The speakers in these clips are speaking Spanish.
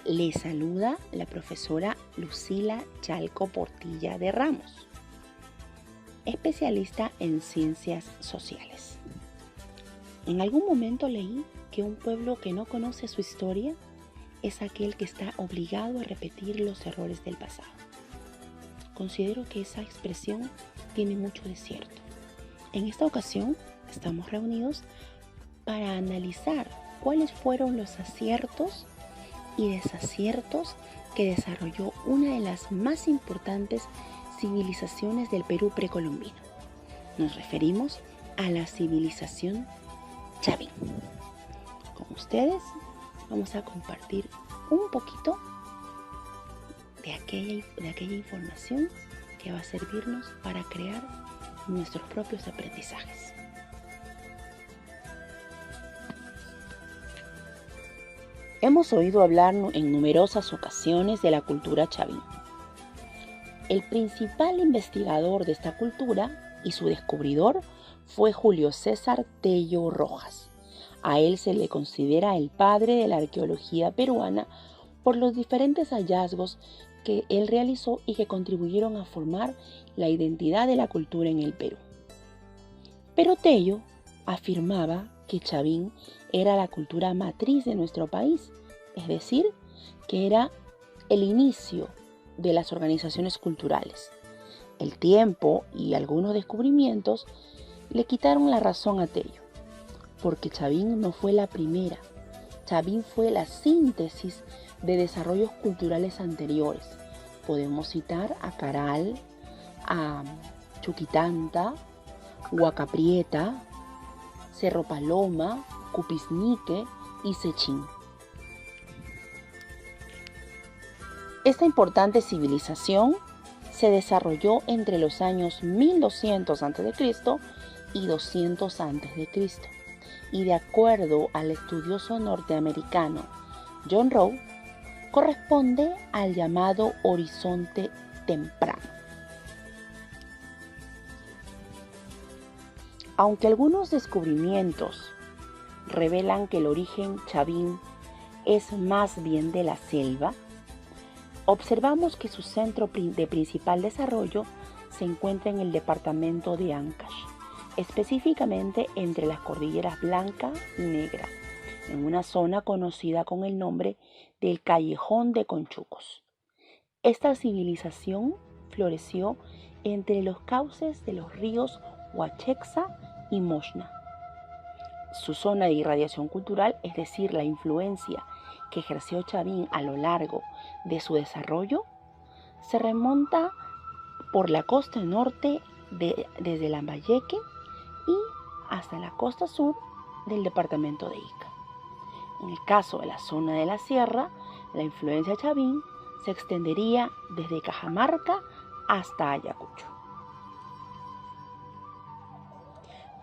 Les saluda la profesora Lucila Chalco Portilla de Ramos, especialista en ciencias sociales. En algún momento leí que un pueblo que no conoce su historia es aquel que está obligado a repetir los errores del pasado. Considero que esa expresión tiene mucho de cierto. En esta ocasión estamos reunidos para analizar cuáles fueron los aciertos y desaciertos que desarrolló una de las más importantes civilizaciones del Perú precolombino. Nos referimos a la civilización Chavín. Con ustedes vamos a compartir un poquito de aquella información que va a servirnos para crear nuestros propios aprendizajes. Hemos oído hablar en numerosas ocasiones de la cultura chavín. El principal investigador de esta cultura y su descubridor fue Julio César Tello Rojas. A él se le considera el padre de la arqueología peruana por los diferentes hallazgos que él realizó y que contribuyeron a formar la identidad de la cultura en el Perú. Pero Tello afirmaba que Chavín era la cultura matriz de nuestro país, es decir, que era el inicio de las organizaciones culturales. El tiempo y algunos descubrimientos le quitaron la razón a Tello, porque Chavín no fue la primera. Chavín fue la síntesis de desarrollos culturales anteriores. Podemos citar a Caral, a Chuquitanta, Huaca Prieta, Cerro Paloma, Cupiznique y Sechín. Esta importante civilización se desarrolló entre los años 1200 a.C. y 200 a.C. y de acuerdo al estudioso norteamericano John Rowe, corresponde al llamado Horizonte Temprano. Aunque algunos descubrimientos revelan que el origen chavín es más bien de la selva, observamos que su centro de principal desarrollo se encuentra en el departamento de Ancash, específicamente entre las cordilleras Blanca y Negra, en una zona conocida con el nombre del Callejón de Conchucos. Esta civilización floreció entre los cauces de los ríos Huachexa y Moshna. Su zona de irradiación cultural, es decir, la influencia que ejerció Chavín a lo largo de su desarrollo, se remonta por la costa norte desde Lambayeque y hasta la costa sur del departamento de Ica. En el caso de la zona de la sierra, la influencia chavín se extendería desde Cajamarca hasta Ayacucho.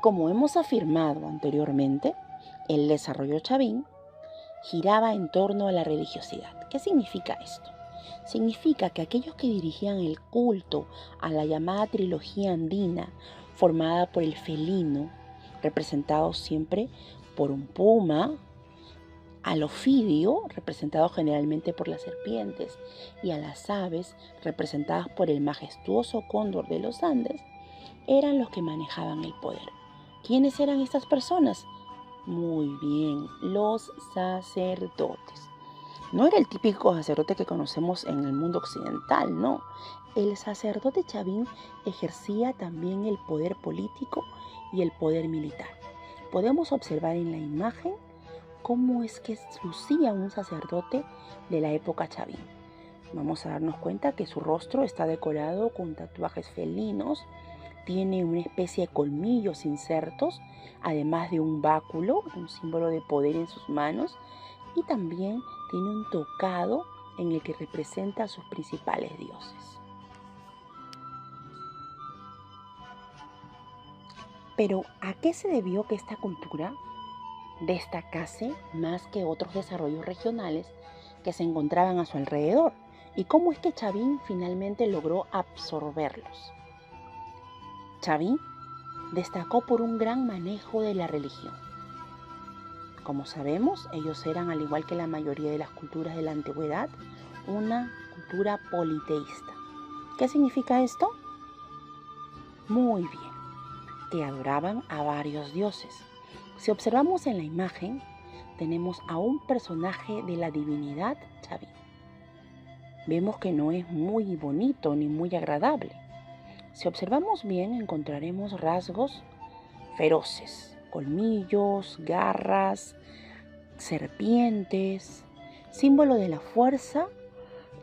Como hemos afirmado anteriormente, el desarrollo chavín giraba en torno a la religiosidad. ¿Qué significa esto? Significa que aquellos que dirigían el culto a la llamada trilogía andina, formada por el felino, representado siempre por un puma, al ofidio, representado generalmente por las serpientes, y a las aves, representadas por el majestuoso cóndor de los Andes, eran los que manejaban el poder. ¿Quiénes eran estas personas? Muy bien, los sacerdotes. No era el típico sacerdote que conocemos en el mundo occidental, no. El sacerdote chavín ejercía también el poder político y el poder militar. Podemos observar en la imagen cómo es que lucía un sacerdote de la época chavín. Vamos a darnos cuenta que su rostro está decorado con tatuajes felinos, tiene una especie de colmillos insertos, además de un báculo, un símbolo de poder en sus manos, y también tiene un tocado en el que representa a sus principales dioses. Pero, ¿a qué se debió que esta cultura destacase más que otros desarrollos regionales que se encontraban a su alrededor? ¿Y cómo es que Chavín finalmente logró absorberlos? Chavín destacó por un gran manejo de la religión. Como sabemos, ellos eran, al igual que la mayoría de las culturas de la antigüedad, una cultura politeísta. ¿Qué significa esto? Muy bien, que adoraban a varios dioses. Si observamos en la imagen, tenemos a un personaje de la divinidad Chavin. Vemos que no es muy bonito ni muy agradable. Si observamos bien, encontraremos rasgos feroces, colmillos, garras, serpientes, símbolo de la fuerza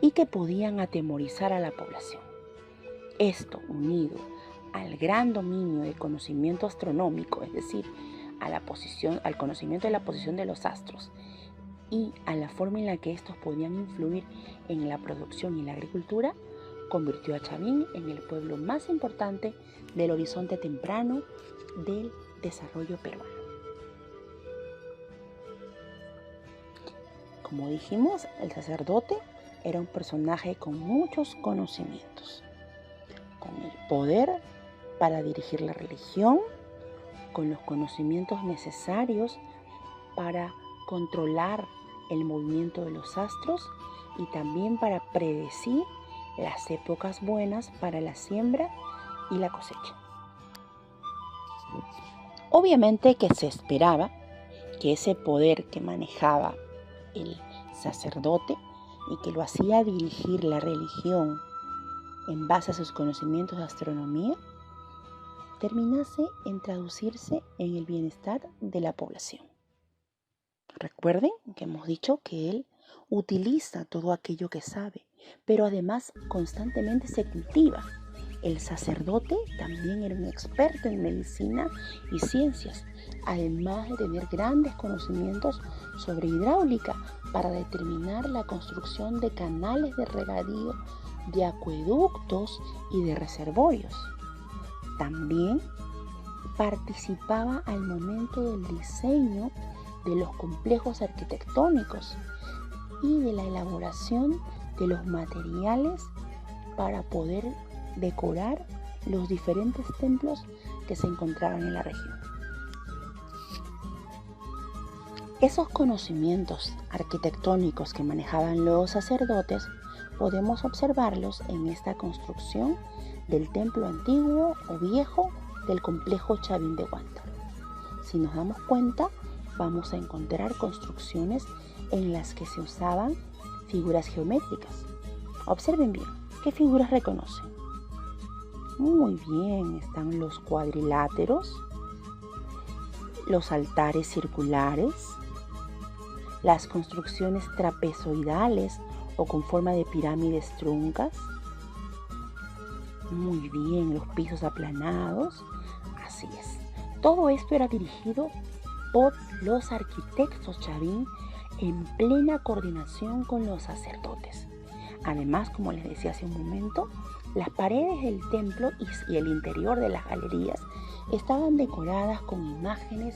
y que podían atemorizar a la población. Esto, unido al gran dominio del conocimiento astronómico, es decir, al conocimiento de la posición de los astros y a la forma en la que estos podían influir en la producción y la agricultura, convirtió a Chavin en el pueblo más importante del horizonte temprano del desarrollo peruano. Como dijimos, el sacerdote era un personaje con muchos conocimientos, con el poder para dirigir la religión, con los conocimientos necesarios para controlar el movimiento de los astros y también para predecir las épocas buenas para la siembra y la cosecha. Obviamente que se esperaba que ese poder que manejaba el sacerdote y que lo hacía dirigir la religión en base a sus conocimientos de astronomía, terminase en traducirse en el bienestar de la población. Recuerden que hemos dicho que él utiliza todo aquello que sabe, pero además constantemente se cultiva. El sacerdote también era un experto en medicina y ciencias, además de tener grandes conocimientos sobre hidráulica para determinar la construcción de canales de regadío, de acueductos y de reservorios. También participaba al momento del diseño de los complejos arquitectónicos y de la elaboración de los materiales para poder decorar los diferentes templos que se encontraban en la región. Esos conocimientos arquitectónicos que manejaban los sacerdotes podemos observarlos en esta construcción del templo antiguo o viejo del complejo Chavin de Huántar. Si nos damos cuenta, vamos a encontrar construcciones en las que se usaban figuras geométricas. Observen bien, ¿qué figuras reconocen? Muy bien, están los cuadriláteros, los altares circulares, las construcciones trapezoidales o con forma de pirámides truncas. Muy bien, los pisos aplanados. Así es. Todo esto era dirigido por los arquitectos Chavin en plena coordinación con los sacerdotes. Además, como les decía hace un momento, las paredes del templo y el interior de las galerías estaban decoradas con imágenes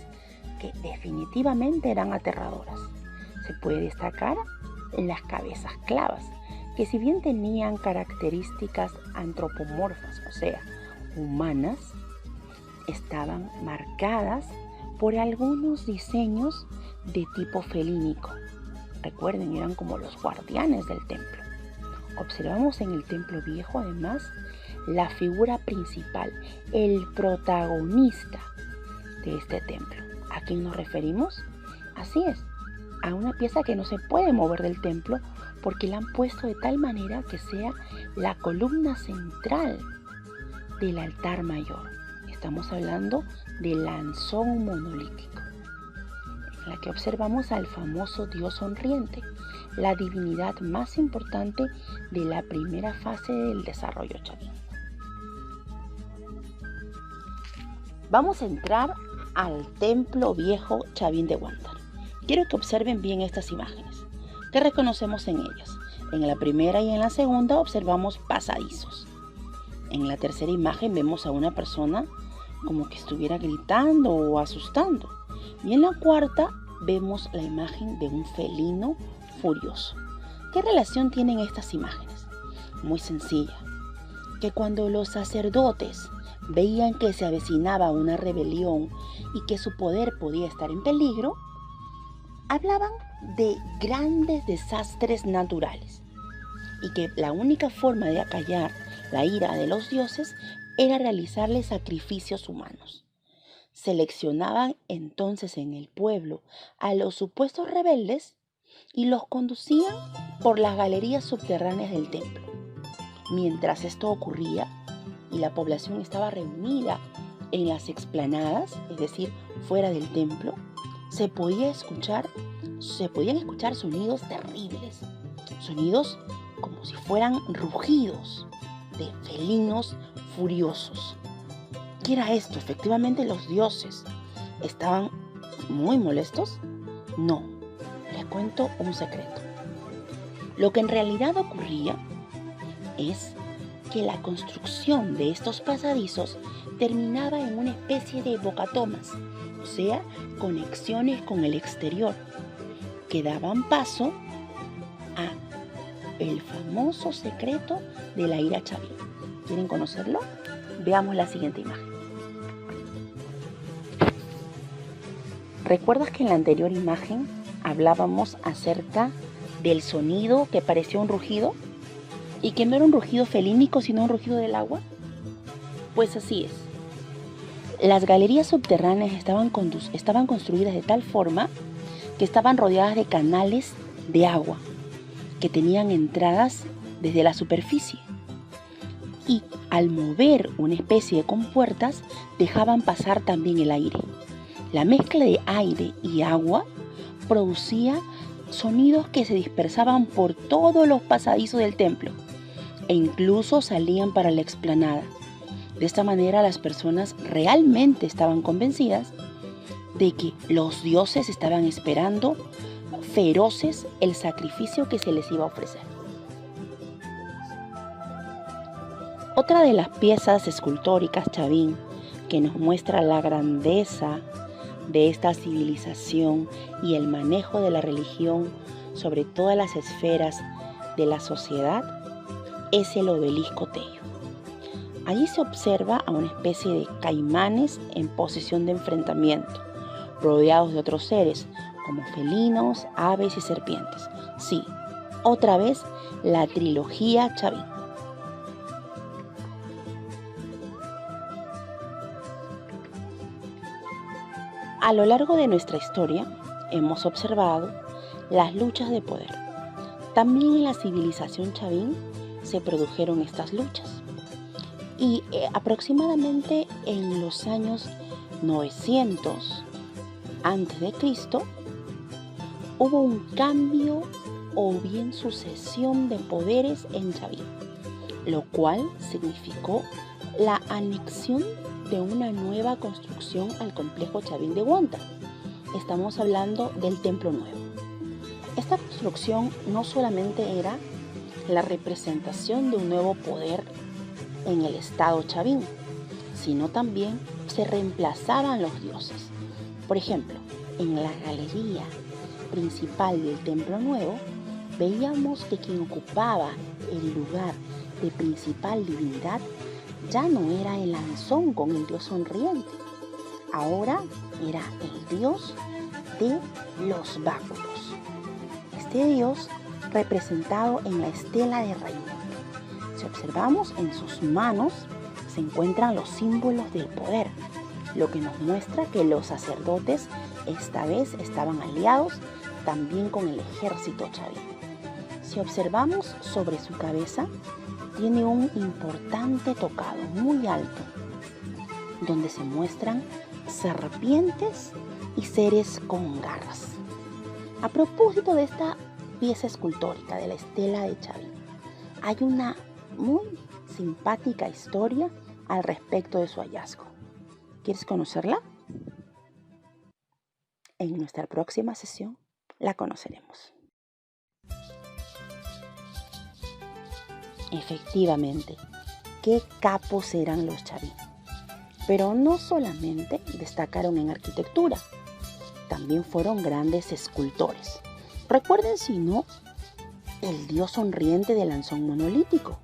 que definitivamente eran aterradoras. Se puede destacar las cabezas clavas, que si bien tenían características antropomorfas, o sea, humanas, estaban marcadas por algunos diseños de tipo felínico. Recuerden, eran como los guardianes del templo. Observamos en el templo viejo, además, la figura principal, el protagonista de este templo. ¿A quién nos referimos? Así es, a una pieza que no se puede mover del templo porque la han puesto de tal manera que sea la columna central del altar mayor. Estamos hablando del lanzón monolítico, en la que observamos al famoso Dios sonriente, la divinidad más importante de la primera fase del desarrollo Chavin. Vamos a entrar al templo viejo Chavin de Huántar. Quiero que observen bien estas imágenes. ¿Qué reconocemos en ellas? En la primera y en la segunda observamos pasadizos. En la tercera imagen vemos a una persona como que estuviera gritando o asustando. Y en la cuarta vemos la imagen de un felino furioso. ¿Qué relación tienen estas imágenes? Muy sencilla. Que cuando los sacerdotes veían que se avecinaba una rebelión y que su poder podía estar en peligro, Hablaban de grandes desastres naturales y que la única forma de acallar la ira de los dioses era realizarles sacrificios humanos. Seleccionaban entonces en el pueblo a los supuestos rebeldes y los conducían por las galerías subterráneas del templo. Mientras esto ocurría y la población estaba reunida en las explanadas, es decir, fuera del templo, se podían escuchar sonidos terribles, sonidos como si fueran rugidos de felinos furiosos. ¿Qué era esto? Efectivamente, los dioses estaban muy molestos. No, les cuento un secreto. Lo que en realidad ocurría es que la construcción de estos pasadizos terminaba en una especie de bocatomas, o sea, conexiones con el exterior, que daban paso a el famoso secreto de la ira chavín. ¿Quieren conocerlo? Veamos la siguiente imagen. ¿Recuerdas que en la anterior imagen hablábamos acerca del sonido que parecía un rugido? Y que no era un rugido felínico, sino un rugido del agua. Pues así es. Las galerías subterráneas estaban construidas de tal forma que estaban rodeadas de canales de agua que tenían entradas desde la superficie. Y al mover una especie de compuertas dejaban pasar también el aire. La mezcla de aire y agua producía sonidos que se dispersaban por todos los pasadizos del templo e incluso salían para la explanada. De esta manera las personas realmente estaban convencidas de que los dioses estaban esperando feroces el sacrificio que se les iba a ofrecer. Otra de las piezas escultóricas chavín que nos muestra la grandeza de esta civilización y el manejo de la religión sobre todas las esferas de la sociedad es el obelisco Tello. Allí se observa a una especie de caimanes en posición de enfrentamiento, rodeados de otros seres como felinos, aves y serpientes. Sí, otra vez la trilogía chavín. A lo largo de nuestra historia hemos observado las luchas de poder. También en la civilización chavín se produjeron estas luchas. Y aproximadamente en los años 900 a.C. hubo un cambio o bien sucesión de poderes en Chavín, lo cual significó la anexión de una nueva construcción al complejo Chavín de Huanta. Estamos hablando del Templo Nuevo. Esta construcción no solamente era la representación de un nuevo poder en el estado chavín, sino también se reemplazaban los dioses. Por ejemplo, en la galería principal del Templo Nuevo, veíamos que quien ocupaba el lugar de principal divinidad ya no era el Anzón con el dios sonriente, ahora era el dios de los báculos. Este dios representado en la estela de Raimundo. Si observamos, en sus manos se encuentran los símbolos del poder, lo que nos muestra que los sacerdotes esta vez estaban aliados también con el ejército chavín. Si observamos sobre su cabeza, tiene un importante tocado muy alto, donde se muestran serpientes y seres con garras. A propósito de esta pieza escultórica de la estela de Chavín, hay una muy simpática historia al respecto de su hallazgo. ¿Quieres conocerla? En nuestra próxima sesión la conoceremos. Efectivamente, qué capos eran los chavín. Pero no solamente destacaron en arquitectura, también fueron grandes escultores. Recuerden, si no, el dios sonriente del Anzón monolítico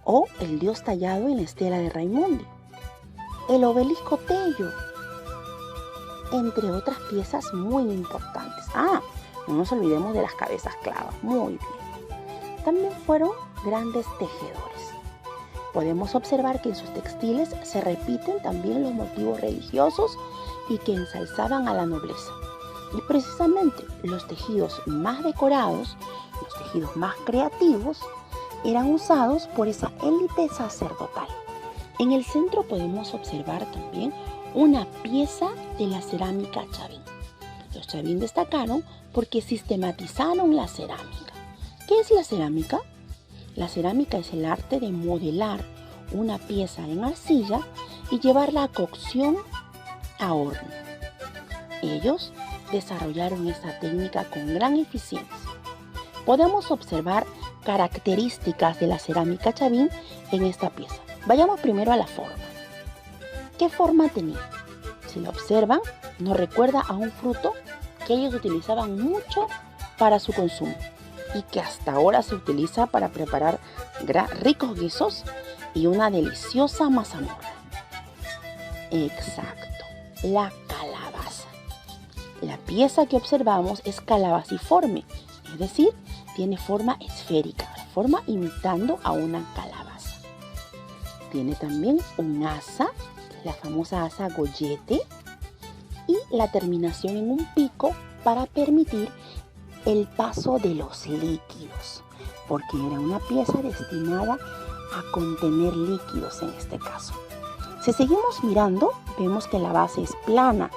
o el dios tallado en la estela de Raimundo, el obelisco Tello, entre otras piezas muy importantes. No nos olvidemos de las cabezas clavas, muy bien. También fueron grandes tejedores. Podemos observar que en sus textiles se repiten también los motivos religiosos y que ensalzaban a la nobleza. Y precisamente los tejidos más decorados, los tejidos más creativos, eran usados por esa élite sacerdotal. En el centro podemos observar también una pieza de la cerámica Chavín. Los Chavín destacaron porque sistematizaron la cerámica. ¿Qué es la cerámica? La cerámica es el arte de modelar una pieza en arcilla y llevarla a cocción a horno. Ellos desarrollaron esta técnica con gran eficiencia. Podemos observar características de la cerámica Chavín en esta pieza. Vayamos primero a la forma. ¿Qué forma tenía? Si lo observan, nos recuerda a un fruto que ellos utilizaban mucho para su consumo y que hasta ahora se utiliza para preparar ricos guisos y una deliciosa mazamorra. Exacto, la calabaza. La pieza que observamos es calabaciforme, es decir, tiene forma esférica, forma imitando a una calabaza. Tiene también un asa, la famosa asa gollete, y la terminación en un pico para permitir el paso de los líquidos, porque era una pieza destinada a contener líquidos en este caso. Si seguimos mirando, vemos que la base es plana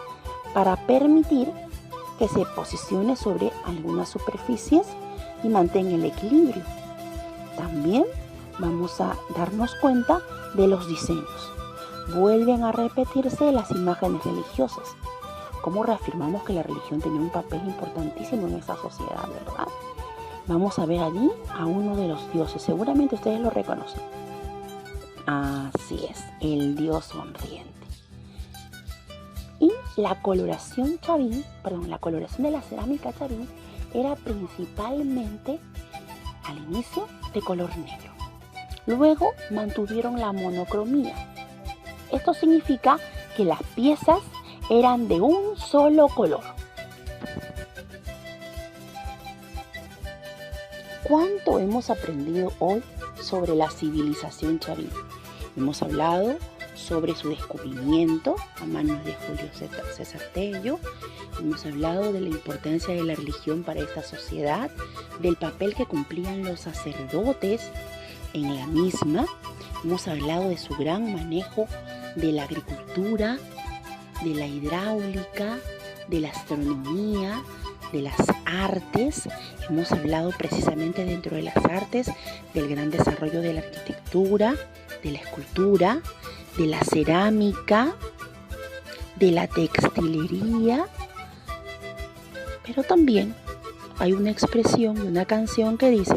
para permitir que se posicione sobre algunas superficies y mantenga el equilibrio. También vamos a darnos cuenta de los diseños. Vuelven a repetirse las imágenes religiosas. Como reafirmamos que la religión tenía un papel importantísimo en esta sociedad, ¿verdad? Vamos a ver allí a uno de los dioses. Seguramente ustedes lo reconocen. Así es, el dios sonriente. Y la coloración de la cerámica Chavín era principalmente al inicio de color negro. Luego mantuvieron la monocromía. Esto significa que las piezas eran de un solo color. ¿Cuánto hemos aprendido hoy sobre la civilización Chavín? Hemos hablado sobre su descubrimiento a manos de Julio César Tello. Hemos hablado de la importancia de la religión para esta sociedad, del papel que cumplían los sacerdotes en la misma. Hemos hablado de su gran manejo de la agricultura, de la hidráulica, de la astronomía, de las artes. Hemos hablado precisamente dentro de las artes del gran desarrollo de la arquitectura, de la escultura, de la cerámica, de la textilería. Pero también hay una expresión y una canción que dice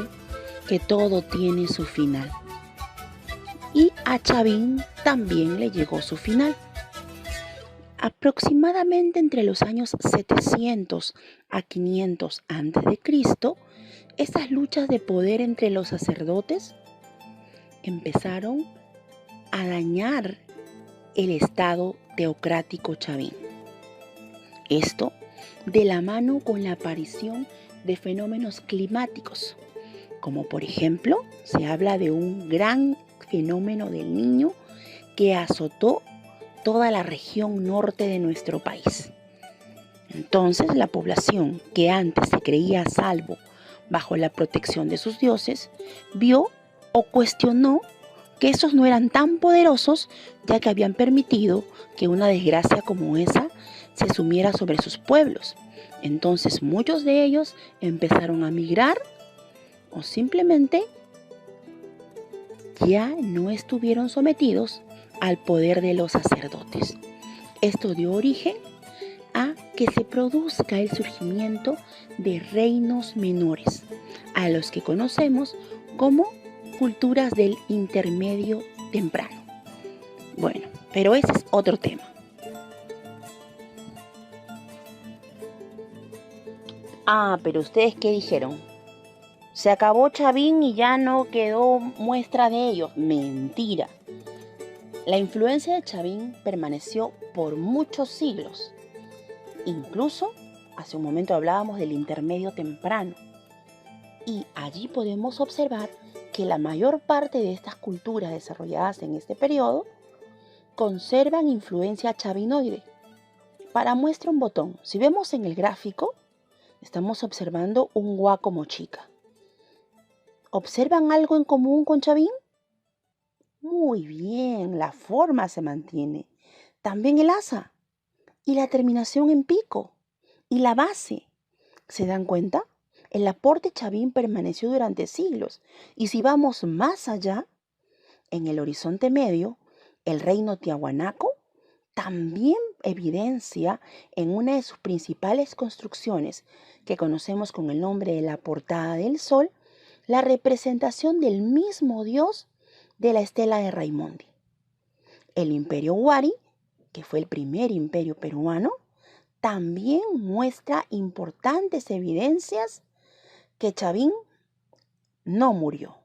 que todo tiene su final. Y a Chavín también le llegó su final. Aproximadamente entre los años 700 a 500 a.C., estas luchas de poder entre los sacerdotes empezaron a dañar el estado teocrático Chavín. Esto de la mano con la aparición de fenómenos climáticos, como por ejemplo se habla de un gran fenómeno del Niño que azotó toda la región norte de nuestro país. Entonces la población que antes se creía a salvo bajo la protección de sus dioses, vio o cuestionó que esos no eran tan poderosos, ya que habían permitido que una desgracia como esa se sumiera sobre sus pueblos. Entonces muchos de ellos empezaron a migrar o simplemente ya no estuvieron sometidos al poder de los sacerdotes. Esto dio origen a que se produzca el surgimiento de reinos menores, a los que conocemos como culturas del intermedio temprano. Bueno, pero ese es otro tema. Pero ¿ustedes qué dijeron? Se acabó Chavín y ya no quedó muestra de ello. Mentira. La influencia de Chavín permaneció por muchos siglos. Incluso, hace un momento hablábamos del intermedio temprano. Y allí podemos observar que la mayor parte de estas culturas desarrolladas en este periodo conservan influencia chavinoide. Para muestra un botón, si vemos en el gráfico, estamos observando un Huaco Mochica. ¿Observan algo en común con Chavín? Muy bien, la forma se mantiene. También el asa y la terminación en pico y la base. ¿Se dan cuenta? El aporte chavín permaneció durante siglos. Y si vamos más allá, en el horizonte medio, el reino tiahuanaco también evidencia en una de sus principales construcciones, que conocemos con el nombre de la Portada del Sol, la representación del mismo dios de la estela de Raimondi. El imperio Huari, que fue el primer imperio peruano, también muestra importantes evidencias que Chavín no murió,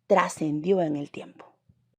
trascendió en el tiempo.